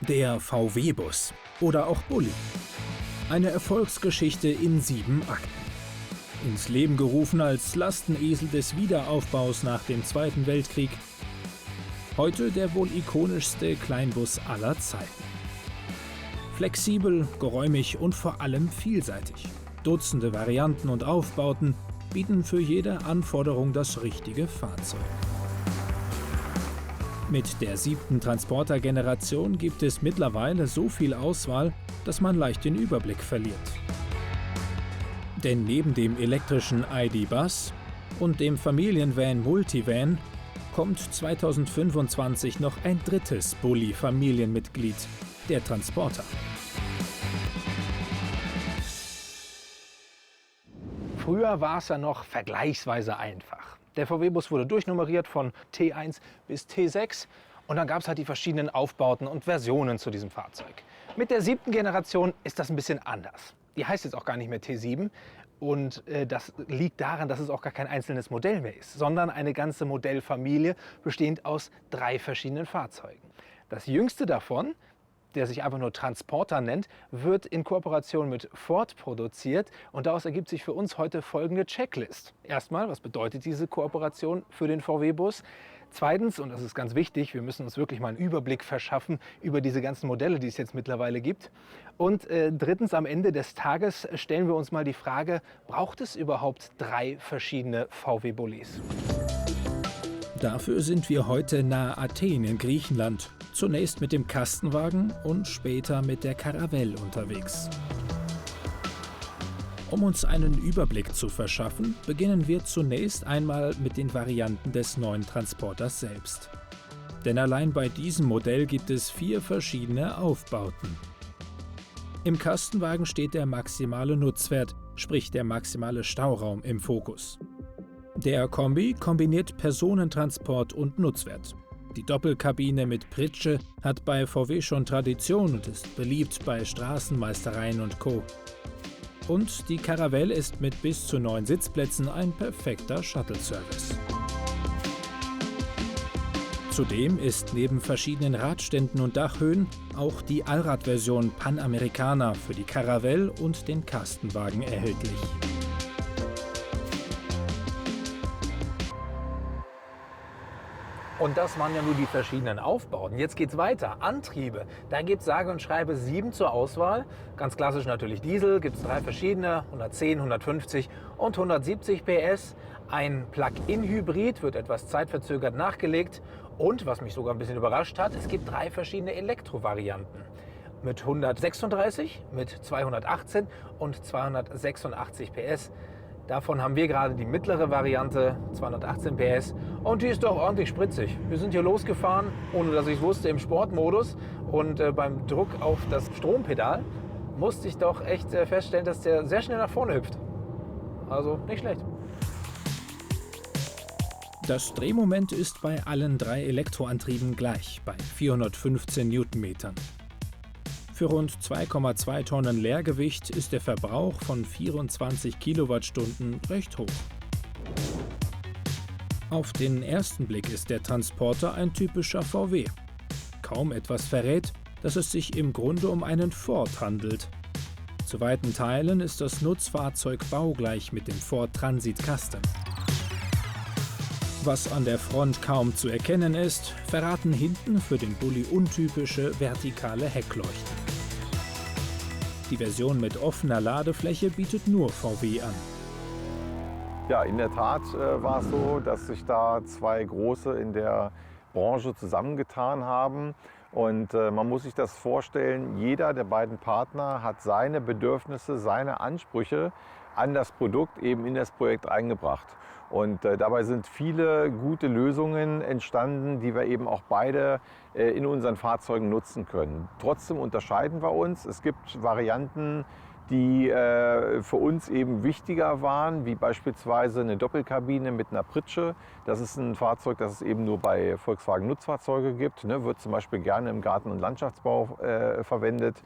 Der VW-Bus oder auch Bulli. Eine Erfolgsgeschichte in 7 Akten. Ins Leben gerufen als Lastenesel des Wiederaufbaus nach dem Zweiten Weltkrieg. Heute der wohl ikonischste Kleinbus aller Zeiten. Flexibel, geräumig und vor allem vielseitig. Dutzende Varianten und Aufbauten bieten für jede Anforderung das richtige Fahrzeug. Mit der 7. Transporter-Generation gibt es mittlerweile so viel Auswahl, dass man leicht den Überblick verliert. Denn neben dem elektrischen ID.Buzz und dem Familienvan Multivan kommt 2025 noch ein drittes Bulli-Familienmitglied, der Transporter. Früher war es ja noch vergleichsweise einfach. Der VW-Bus wurde durchnummeriert von T1 bis T6 und dann gab es halt die verschiedenen Aufbauten und Versionen zu diesem Fahrzeug. Mit der 7. Generation ist das ein bisschen anders. Die heißt jetzt auch gar nicht mehr T7 und das liegt daran, dass es auch gar kein einzelnes Modell mehr ist, sondern eine ganze Modellfamilie bestehend aus 3 verschiedenen Fahrzeugen. Das jüngste davon, der sich einfach nur Transporter nennt, wird in Kooperation mit Ford produziert und daraus ergibt sich für uns heute folgende Checklist. Erstmal, was bedeutet diese Kooperation für den VW-Bus? Zweitens, und das ist ganz wichtig, wir müssen uns wirklich mal einen Überblick verschaffen über diese ganzen Modelle, die es jetzt mittlerweile gibt. Und drittens, am Ende des Tages stellen wir uns mal die Frage, braucht es überhaupt 3 verschiedene VW-Bullis? Dafür sind wir heute nahe Athen in Griechenland. Zunächst mit dem Kastenwagen und später mit der Caravelle unterwegs. Um uns einen Überblick zu verschaffen, beginnen wir zunächst einmal mit den Varianten des neuen Transporters selbst. Denn allein bei diesem Modell gibt es 4 verschiedene Aufbauten. Im Kastenwagen steht der maximale Nutzwert, sprich der maximale Stauraum im Fokus. Der Kombi kombiniert Personentransport und Nutzwert. Die Doppelkabine mit Pritsche hat bei VW schon Tradition und ist beliebt bei Straßenmeistereien und Co. Und die Caravelle ist mit bis zu 9 Sitzplätzen ein perfekter Shuttle-Service. Zudem ist neben verschiedenen Radständen und Dachhöhen auch die Allradversion Panamericana für die Caravelle und den Kastenwagen erhältlich. Und das waren ja nur die verschiedenen Aufbauten. Jetzt geht's weiter. Antriebe. Da gibt es sage und schreibe 7 zur Auswahl. Ganz klassisch natürlich Diesel, gibt es 3 verschiedene, 110, 150 und 170 PS. Ein Plug-in-Hybrid wird etwas zeitverzögert nachgelegt. Und, was mich sogar ein bisschen überrascht hat, es gibt 3 verschiedene Elektrovarianten. Mit 136, mit 218 und 286 PS. Davon haben wir gerade die mittlere Variante, 218 PS, und die ist doch ordentlich spritzig. Wir sind hier losgefahren, ohne dass ich es wusste, im Sportmodus, und beim Druck auf das Strompedal musste ich doch echt feststellen, dass der sehr schnell nach vorne hüpft. Also nicht schlecht. Das Drehmoment ist bei allen 3 Elektroantrieben gleich, bei 415 Newtonmetern. Für rund 2,2 Tonnen Leergewicht ist der Verbrauch von 24 Kilowattstunden recht hoch. Auf den ersten Blick ist der Transporter ein typischer VW. Kaum etwas verrät, dass es sich im Grunde um einen Ford handelt. Zu weiten Teilen ist das Nutzfahrzeug baugleich mit dem Ford Transit Custom. Was an der Front kaum zu erkennen ist, verraten hinten für den Bulli untypische vertikale Heckleuchten. Die Version mit offener Ladefläche bietet nur VW an. Ja, in der Tat war es so, dass sich da 2 große in der Branche zusammengetan haben. Und man muss sich das vorstellen, jeder der beiden Partner hat seine Bedürfnisse, seine Ansprüche an das Produkt eben in das Projekt eingebracht. Und dabei sind viele gute Lösungen entstanden, die wir eben auch beide in unseren Fahrzeugen nutzen können. Trotzdem unterscheiden wir uns. Es gibt Varianten, die für uns eben wichtiger waren, wie beispielsweise eine Doppelkabine mit einer Pritsche. Das ist ein Fahrzeug, das es eben nur bei Volkswagen Nutzfahrzeuge gibt. Ne? Wird zum Beispiel gerne im Garten- und Landschaftsbau verwendet.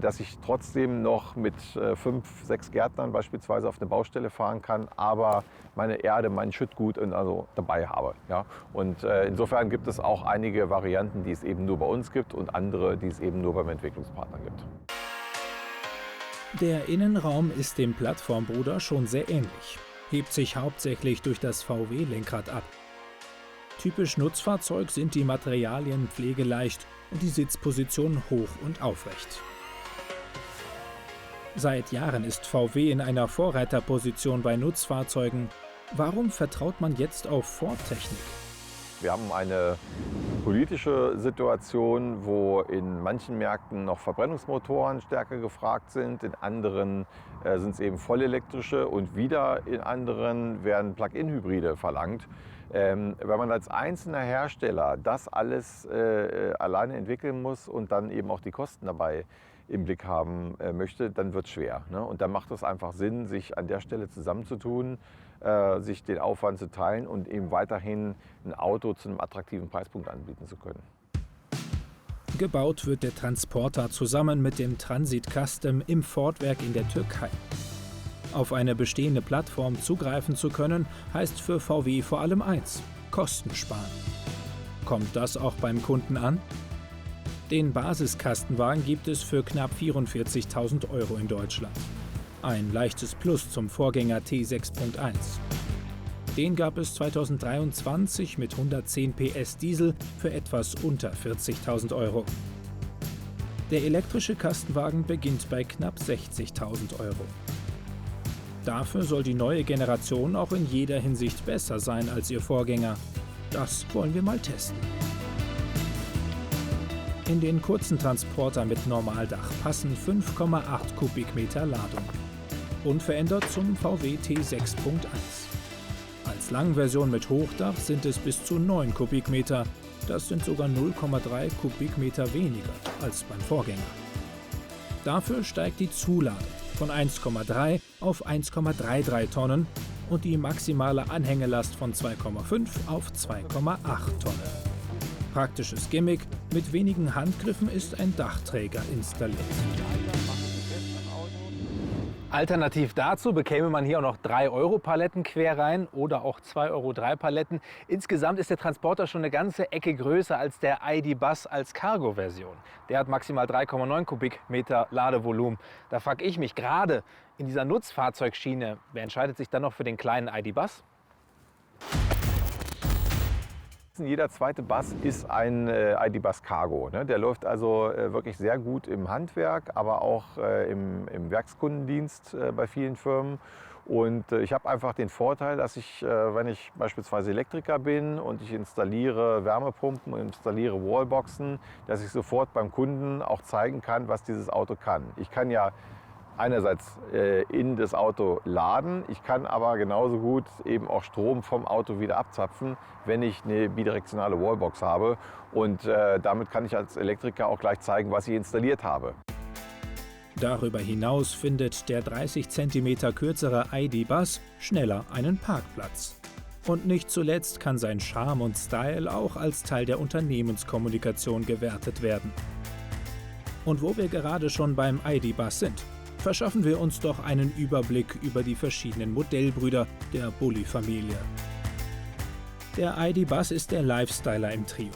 Dass ich trotzdem noch mit 5, 6 Gärtnern beispielsweise auf eine Baustelle fahren kann, aber meine Erde, mein Schüttgut also dabei habe. Ja? Und insofern gibt es auch einige Varianten, die es eben nur bei uns gibt und andere, die es eben nur beim Entwicklungspartner gibt. Der Innenraum ist dem Plattformbruder schon sehr ähnlich, hebt sich hauptsächlich durch das VW-Lenkrad ab. Typisch Nutzfahrzeug sind die Materialien pflegeleicht und die Sitzposition hoch und aufrecht. Seit Jahren ist VW in einer Vorreiterposition bei Nutzfahrzeugen. Warum vertraut man jetzt auf Ford-Technik? Wir haben eine politische Situation, wo in manchen Märkten noch Verbrennungsmotoren stärker gefragt sind, in anderen sind es eben vollelektrische und wieder in anderen werden Plug-in-Hybride verlangt. Wenn man als einzelner Hersteller das alles alleine entwickeln muss und dann eben auch die Kosten dabei im Blick haben möchte, dann wird es schwer. Ne? Und dann macht es einfach Sinn, sich an der Stelle zusammenzutun, sich den Aufwand zu teilen und eben weiterhin ein Auto zu einem attraktiven Preispunkt anbieten zu können. Gebaut wird der Transporter zusammen mit dem Transit Custom im Ford-Werk in der Türkei. Auf eine bestehende Plattform zugreifen zu können, heißt für VW vor allem eins: Kosten sparen. Kommt das auch beim Kunden an? Den Basiskastenwagen gibt es für knapp 44.000 € in Deutschland. Ein leichtes Plus zum Vorgänger T6.1. Den gab es 2023 mit 110 PS Diesel für etwas unter 40.000 €. Der elektrische Kastenwagen beginnt bei knapp 60.000 €. Dafür soll die neue Generation auch in jeder Hinsicht besser sein als ihr Vorgänger. Das wollen wir mal testen. In den kurzen Transporter mit Normaldach passen 5,8 Kubikmeter Ladung. Unverändert zum VW T6.1. Als Langversion mit Hochdach sind es bis zu 9 Kubikmeter. Das sind sogar 0,3 Kubikmeter weniger als beim Vorgänger. Dafür steigt die Zuladung von 1,3 auf 1,33 Tonnen und die maximale Anhängelast von 2,5 auf 2,8 Tonnen. Praktisches Gimmick: mit wenigen Handgriffen ist ein Dachträger installiert. Alternativ dazu bekäme man hier auch noch 3-Euro-Paletten quer rein oder auch 2,03 € Insgesamt ist der Transporter schon eine ganze Ecke größer als der ID.Buzz als Cargo-Version. Der hat maximal 3,9 Kubikmeter Ladevolumen. Da frage ich mich, gerade in dieser Nutzfahrzeugschiene, wer entscheidet sich dann noch für den kleinen ID.Buzz? Jeder zweite Bus ist ein ID.Buzz Cargo. Ne? Der läuft also wirklich sehr gut im Handwerk, aber auch im Werkskundendienst bei vielen Firmen. Und ich habe einfach den Vorteil, dass ich, wenn ich beispielsweise Elektriker bin und ich installiere Wärmepumpen und installiere Wallboxen, dass ich sofort beim Kunden auch zeigen kann, was dieses Auto kann. Ich kann ja einerseits in das Auto laden, ich kann aber genauso gut eben auch Strom vom Auto wieder abzapfen, wenn ich eine bidirektionale Wallbox habe. Und damit kann ich als Elektriker auch gleich zeigen, was ich installiert habe. Darüber hinaus findet der 30 cm kürzere ID.Buzz schneller einen Parkplatz. Und nicht zuletzt kann sein Charme und Style auch als Teil der Unternehmenskommunikation gewertet werden. Und wo wir gerade schon beim ID.Buzz sind, verschaffen wir uns doch einen Überblick über die verschiedenen Modellbrüder der Bulli-Familie. Der ID.Buzz ist der Lifestyler im Trio.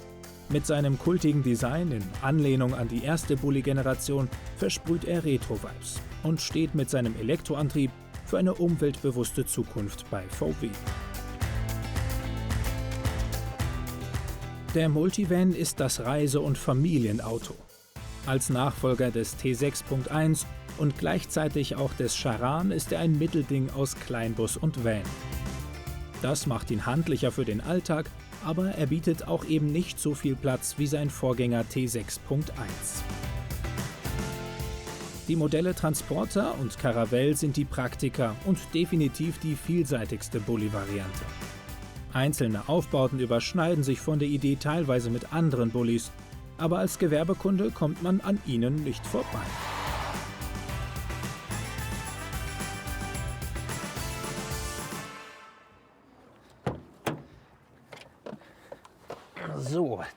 Mit seinem kultigen Design in Anlehnung an die erste Bulli-Generation versprüht er Retro-Vibes und steht mit seinem Elektroantrieb für eine umweltbewusste Zukunft bei VW. Der Multivan ist das Reise- und Familienauto. Als Nachfolger des T6.1 und gleichzeitig auch des Charan ist er ein Mittelding aus Kleinbus und Van. Das macht ihn handlicher für den Alltag, aber er bietet auch eben nicht so viel Platz wie sein Vorgänger T6.1. Die Modelle Transporter und Caravelle sind die Praktika und definitiv die vielseitigste Bulli-Variante. Einzelne Aufbauten überschneiden sich von der Idee teilweise mit anderen Bullis, aber als Gewerbekunde kommt man an ihnen nicht vorbei.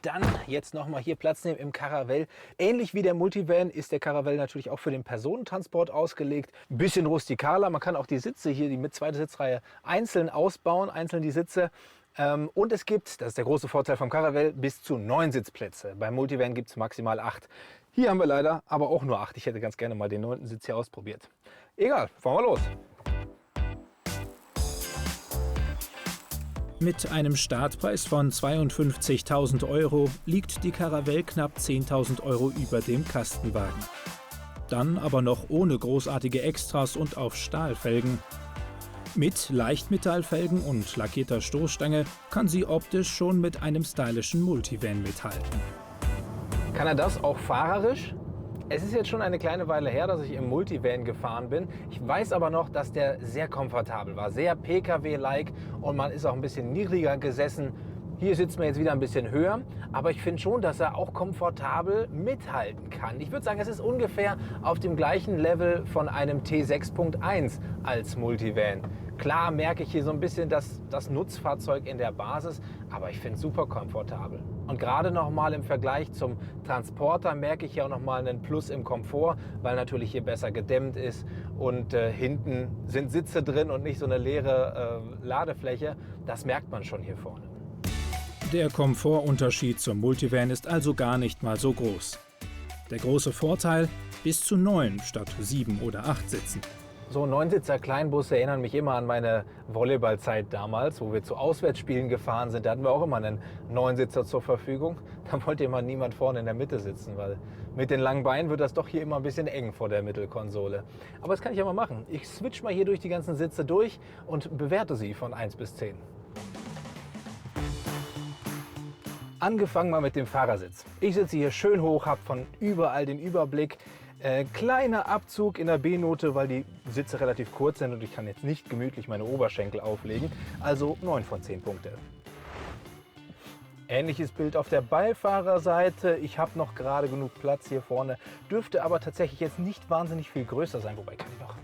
dann jetzt nochmal hier Platz nehmen im Caravelle. Ähnlich wie der Multivan ist der Caravelle natürlich auch für den Personentransport ausgelegt. Ein bisschen rustikaler. Man kann auch die Sitze hier, die mit zweiter Sitzreihe, einzeln ausbauen, einzeln die Sitze. Und es gibt, das ist der große Vorteil vom Caravelle, bis zu 9 Sitzplätze. Beim Multivan gibt es maximal 8. Hier haben wir leider aber auch nur 8. Ich hätte ganz gerne mal den 9. Sitz hier ausprobiert. Egal, fahren wir los. Mit einem Startpreis von 52.000 € liegt die Caravelle knapp 10.000 € über dem Kastenwagen. Dann aber noch ohne großartige Extras und auf Stahlfelgen. Mit Leichtmetallfelgen und lackierter Stoßstange kann sie optisch schon mit einem stylischen Multivan mithalten. Kann er das auch fahrerisch? Es ist jetzt schon eine kleine Weile her, dass ich im Multivan gefahren bin. Ich weiß aber noch, dass der sehr komfortabel war, sehr PKW-like und man ist auch ein bisschen niedriger gesessen. Hier sitzt man jetzt wieder ein bisschen höher, aber ich finde schon, dass er auch komfortabel mithalten kann. Ich würde sagen, es ist ungefähr auf dem gleichen Level von einem T6.1 als Multivan. Klar merke ich hier so ein bisschen das Nutzfahrzeug in der Basis, aber ich finde es super komfortabel. Und gerade nochmal im Vergleich zum Transporter merke ich ja auch nochmal einen Plus im Komfort, weil natürlich hier besser gedämmt ist und hinten sind Sitze drin und nicht so eine leere Ladefläche. Das merkt man schon hier vorne. Der Komfortunterschied zum Multivan ist also gar nicht mal so groß. Der große Vorteil: bis zu 9 statt 7 oder 8 Sitzen. So 9-Sitzer Kleinbusse erinnern mich immer an meine Volleyballzeit damals, wo wir zu Auswärtsspielen gefahren sind. Da hatten wir auch immer einen 9-Sitzer zur Verfügung. Da wollte immer niemand vorne in der Mitte sitzen, weil mit den langen Beinen wird das doch hier immer ein bisschen eng vor der Mittelkonsole. Aber das kann ich ja mal machen. Ich switch mal hier durch die ganzen Sitze durch und bewerte sie von 1 bis 10. Angefangen mal mit dem Fahrersitz. Ich sitze hier schön hoch, habe von überall den Überblick. Kleiner Abzug in der B-Note, weil die Sitze relativ kurz sind und ich kann jetzt nicht gemütlich meine Oberschenkel auflegen. Also 9 von 10 Punkte. Ähnliches Bild auf der Beifahrerseite. Ich habe noch gerade genug Platz hier vorne, dürfte aber tatsächlich jetzt nicht wahnsinnig viel größer sein. Wobei kann ich noch...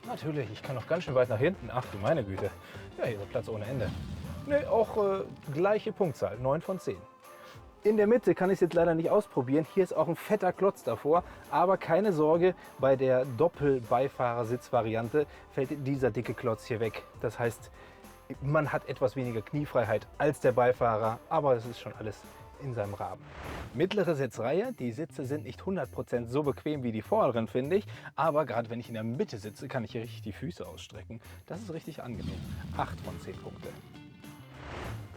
Natürlich, ich kann noch ganz schön weit nach hinten. Ach du meine Güte. Ja, hier ist Platz ohne Ende. Ne, auch gleiche Punktzahl, 9 von 10. In der Mitte kann ich es jetzt leider nicht ausprobieren. Hier ist auch ein fetter Klotz davor. Aber keine Sorge, bei der Doppelbeifahrersitz-Variante fällt dieser dicke Klotz hier weg. Das heißt, man hat etwas weniger Kniefreiheit als der Beifahrer, aber es ist schon alles in seinem Rahmen. Mittlere Sitzreihe, die Sitze sind nicht 100% so bequem wie die vorderen, finde ich. Aber gerade wenn ich in der Mitte sitze, kann ich hier richtig die Füße ausstrecken. Das ist richtig angenehm. 8 von 10 Punkte.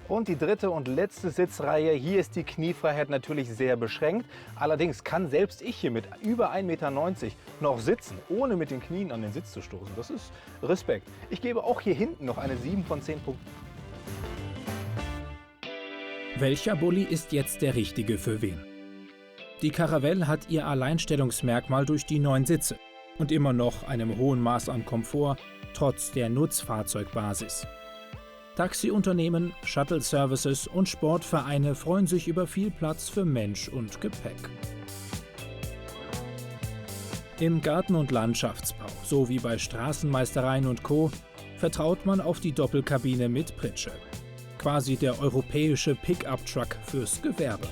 Und die dritte und letzte Sitzreihe, hier ist die Kniefreiheit natürlich sehr beschränkt. Allerdings kann selbst ich hier mit über 1,90 Meter noch sitzen, ohne mit den Knien an den Sitz zu stoßen. Das ist Respekt. Ich gebe auch hier hinten noch eine 7 von 10 Punkten. Welcher Bulli ist jetzt der richtige für wen? Die Caravelle hat ihr Alleinstellungsmerkmal durch die 9 Sitze und immer noch einem hohen Maß an Komfort, trotz der Nutzfahrzeugbasis. Taxiunternehmen, Shuttle-Services und Sportvereine freuen sich über viel Platz für Mensch und Gepäck. Im Garten- und Landschaftsbau, so wie bei Straßenmeistereien und Co., vertraut man auf die Doppelkabine mit Pritsche. Quasi der europäische Pickup-Truck fürs Gewerbe.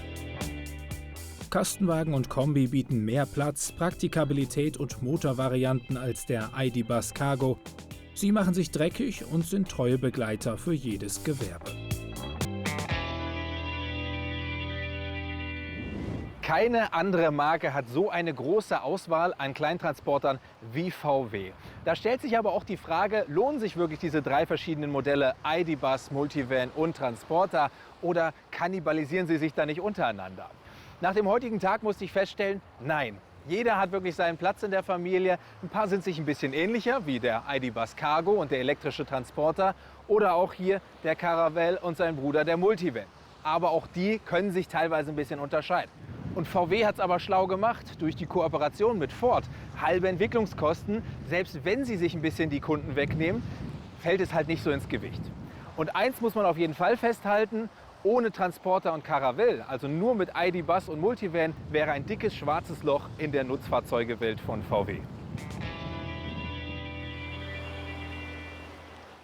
Kastenwagen und Kombi bieten mehr Platz, Praktikabilität und Motorvarianten als der ID.Buzz Cargo. Sie machen sich dreckig und sind treue Begleiter für jedes Gewerbe. Keine andere Marke hat so eine große Auswahl an Kleintransportern wie VW. Da stellt sich aber auch die Frage, lohnen sich wirklich diese 3 verschiedenen Modelle ID.Buzz, Multivan und Transporter oder kannibalisieren sie sich da nicht untereinander? Nach dem heutigen Tag musste ich feststellen, nein. Jeder hat wirklich seinen Platz in der Familie. Ein paar sind sich ein bisschen ähnlicher, wie der ID.Buzz Cargo und der elektrische Transporter oder auch hier der Caravelle und sein Bruder der Multivan. Aber auch die können sich teilweise ein bisschen unterscheiden. Und VW hat es aber schlau gemacht durch die Kooperation mit Ford. Halbe Entwicklungskosten, selbst wenn sie sich ein bisschen die Kunden wegnehmen, fällt es halt nicht so ins Gewicht. Und eins muss man auf jeden Fall festhalten: Ohne Transporter und Caravelle, also nur mit ID.Buzz und Multivan, wäre ein dickes schwarzes Loch in der Nutzfahrzeugewelt von VW.